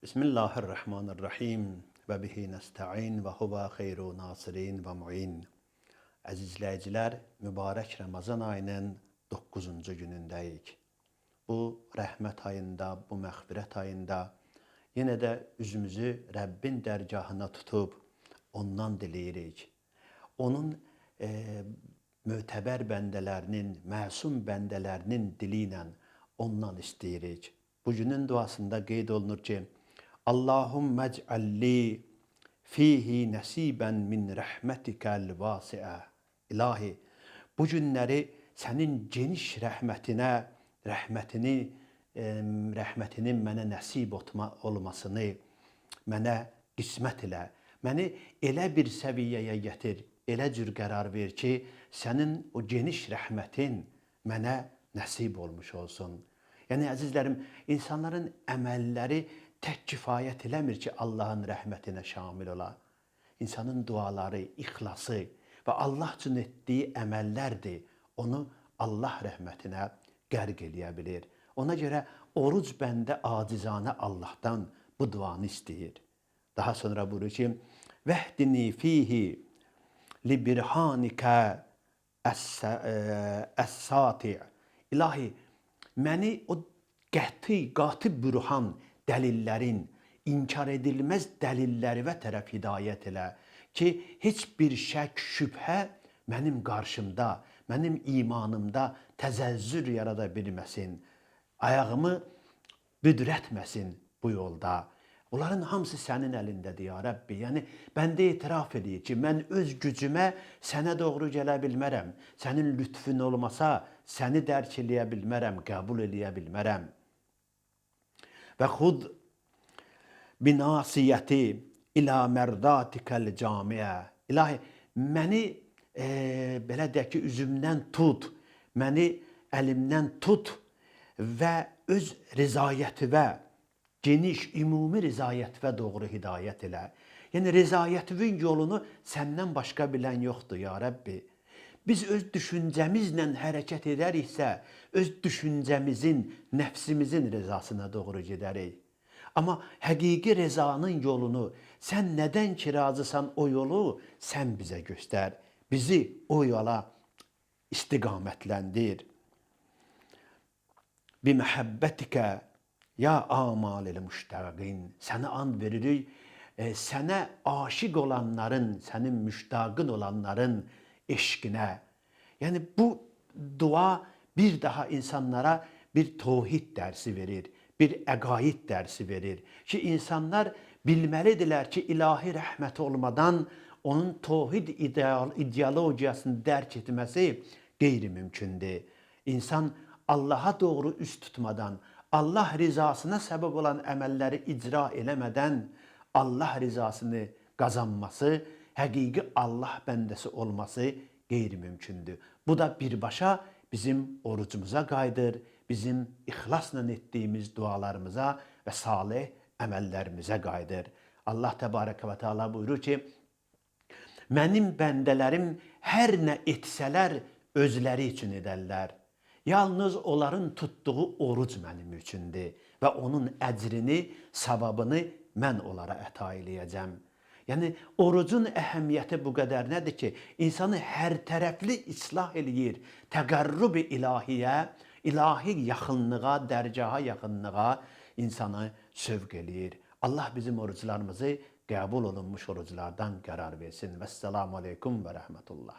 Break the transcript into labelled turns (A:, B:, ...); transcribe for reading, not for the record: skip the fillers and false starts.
A: Bismillahirrahmanirrahim ve bihi nesta'in ve huve hayru nasirin ve mu'in. Əziz izləyicilər, mübarək Ramazan ayının 9-cu günündəyik. Bu rəhmət ayında, bu məğfirət ayında yenə də üzümüzü Rəbbin dərgahına tutub ondan diləyirik. Onun mötəbər bəndələrinin, məsum bəndələrinin dili ilə ondan istəyirik. Bu günün duasında qeyd olunur ki, Allahümme ec'alli fihi nəsibən min rəhmətikəl vasiə. İlahi, bu günləri sənin geniş rəhmətinin mənə nəsib olmasını mənə qismət elə. Məni elə bir səviyyəyə gətir, elə cür qərar ver ki, sənin o geniş rəhmətin mənə nəsib olmuş olsun. Yəni, əzizlərim, insanların əməlləri tək kifayət eləmir ki, Allahın rəhmətinə şamil ola. İnsanın duaları, ixlası və Allah üçün etdiyi əməllərdir, onu Allah rəhmətinə qərq eləyə bilir. Ona görə oruc bəndə acizanə Allahdan bu duanı istəyir. Daha sonra buyurur ki, vəhdini fihi li birhanikə əs-sati. İlahi, məni o qatı bürhan dəlillərin, inkar edilməz dəlillərinə tərəf hidayət elə ki, heç bir şək, şübhə mənim qarşımda, mənim imanımda təzəzzür yarada bilməsin, ayağımı büdrətməsin bu yolda. Onların hamısı sənin əlindədir, ya Rəbbi. Yəni, bəndə etiraf edir ki, mən öz gücümə sənə doğru gələ bilmərəm. Sənin lütfün olmasa, səni dərk eləyə bilmərəm, qəbul eləyə bilmərəm. Və xud binasiyyəti ilə mərdatikəl camiə. İlahi, məni belə deyək ki, üzümdən tut, məni əlimdən tut və öz rizayətivə, geniş, ümumi rizayətivə doğru hidayət elə. Yəni, rizayətivin yolunu səndən başqa bilən yoxdur, ya Rəbbi. Biz öz düşüncəmizlə hərəkət edəriksə, öz düşüncəmizin, nəfsimizin rizasına doğru gedərik. Amma həqiqi rizanın yolunu, sən nədən ki razısan o yolu, sən bizə göstər. Bizi o yola istiqamətləndir. Bi məhəbbətikə ya amalil müştəqin. Sənə and veririk, sənə aşiq olanların, sənin müştaqın olanların eşqinə. Yəni, bu dua bir daha insanlara bir tevhid dərsi verir, bir əqaid dərsi verir ki, insanlar bilməlidirlər ki, ilahi rəhməti olmadan onun tevhid ideologiyasını dərk etməsi qeyri-mümkündür. İnsan Allaha doğru üz tutmadan, Allah rizasına səbəb olan əməlləri icra eləmədən Allah rizasını qazanması, həqiqi Allah bəndəsi olması qeyri-mümkündür. Bu da birbaşa bizim orucumuza qayıdır, bizim ixlasla etdiyimiz dualarımıza və salih əməllərimizə qayıdır. Allah təbarəkə və teala buyurur ki, mənim bəndələrim hər nə etsələr özləri üçün edərlər. Yalnız onların tutduğu oruc mənim üçündür və onun əcrini, savabını mən onlara əta eləyəcəm. Yəni, orucun əhəmiyyəti bu qədər nədir ki, insanı hər tərəfli islah eləyir, təqərrub-i ilahiyə, ilahi yaxınlığa, dərgaha yaxınlığa insanı sövq eləyir. Allah bizim oruclarımızı qəbul olunmuş oruclardan qərar versin. Vəssalamu aleykum və rəhmətullah.